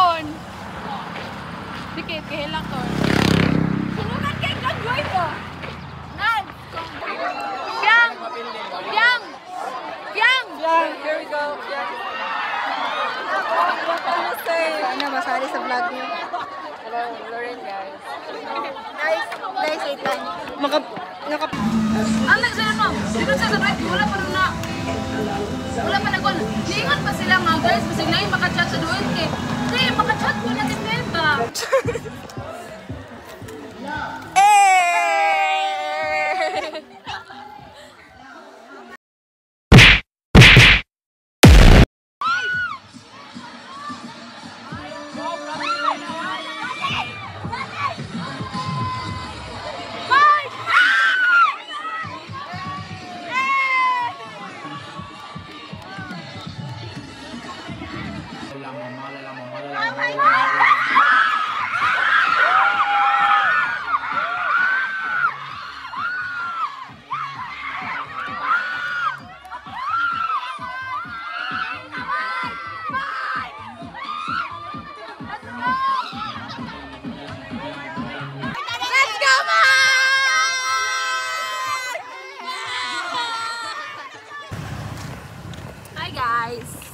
ton. Dikit, kahilang ton. Sunugan kay Gagawin ko. Nan. Piang. Piang. Piang. Piang. Here we go. Piang. Sana masali sa vlog niyo. Hello, Lauren guys. Guys, wait lang. Ang nagsaya mo, dito sa right, wala pa rin na. Wala pa nagol. Diingat pa sila nga guys, basig na yung makachat sa doon kay. Hindi, makachat ko natin din ba?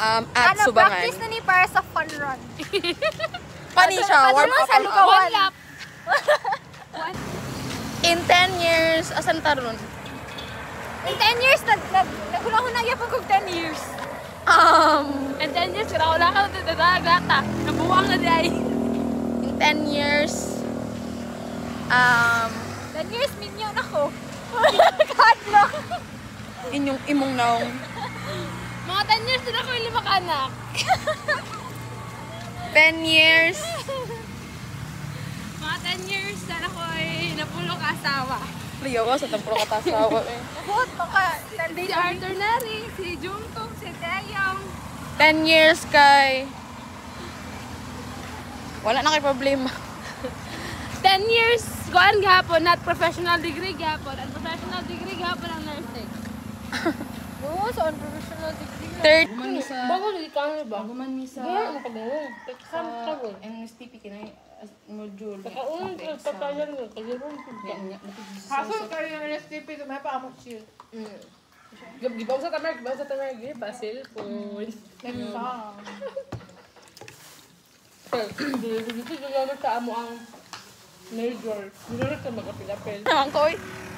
At Subangan. Practice na ni para sa fun run. Funny siya, warm up. Sa lugawan. In 10 years, asan taron? In 10 years, naghunahunag yan pag 10 years. And 10 years, wala ka gata. Nabuwang na di ay. In 10 years, 10 years, minyon ako. Kadlok. inyong imong naong. Mga 10 years din ako yung 5 anak. 10 years. Mga 10 years din ako ay napulo ka asawa. Liyaw ka sa tampuro katasawa eh. Buot pa ka. Si Arthur Nari, si Jungkook, si Taeyong. 10 years kay... Wala na kay problema. 10 years, goan gahapon, not professional degree gahapon. Ang professional degree gahapon ang nursing. Oo, sa unprofessional degree. 30. Bago hindi ka ba? Bago man mi sa... Ano pa ba? Sa NSTP kinay module. Kaun, pagkayan mo, kaliron ko ka. Hasol kayo yung NSTP, may pa amok chill. Gibaw sa tamer, basil po. Next song. Dito yung ka amo ang major. Dito ka magapilapil. Naman ko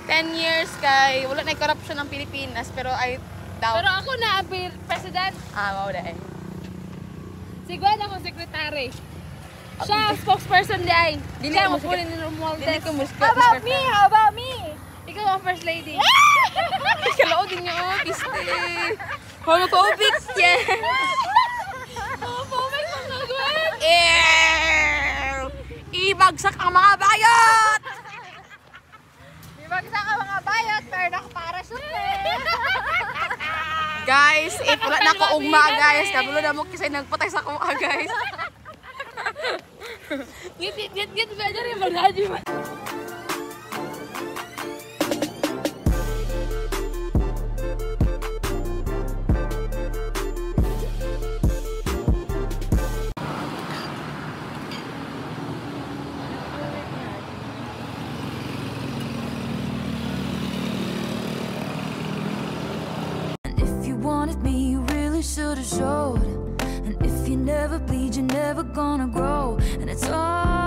10 years kay... Wala na corruption ng Pilipinas pero I doubt. Pero ako na, president. Mawala eh. Si Gwen ako, secretary. Siya, spokesperson di ay. Dili Siya, ko mapunin ni Romualdez. Dili ko muska. How about me? How about me? Ikaw ang first lady. Kalao din niyo, piste. Homophobic yan. Homophobic mga Gwen. Ibagsak ang mga bayot! Di bagsak ang mga bayot, pero nakaparasute. Guys, wala na ko ugma guys. Kabulo na mo kisay nagpatay sa kuha guys. Git, beda rin magdadyo man. Wanted me, you really should have showed. And if you never bleed, you're never gonna grow. And it's all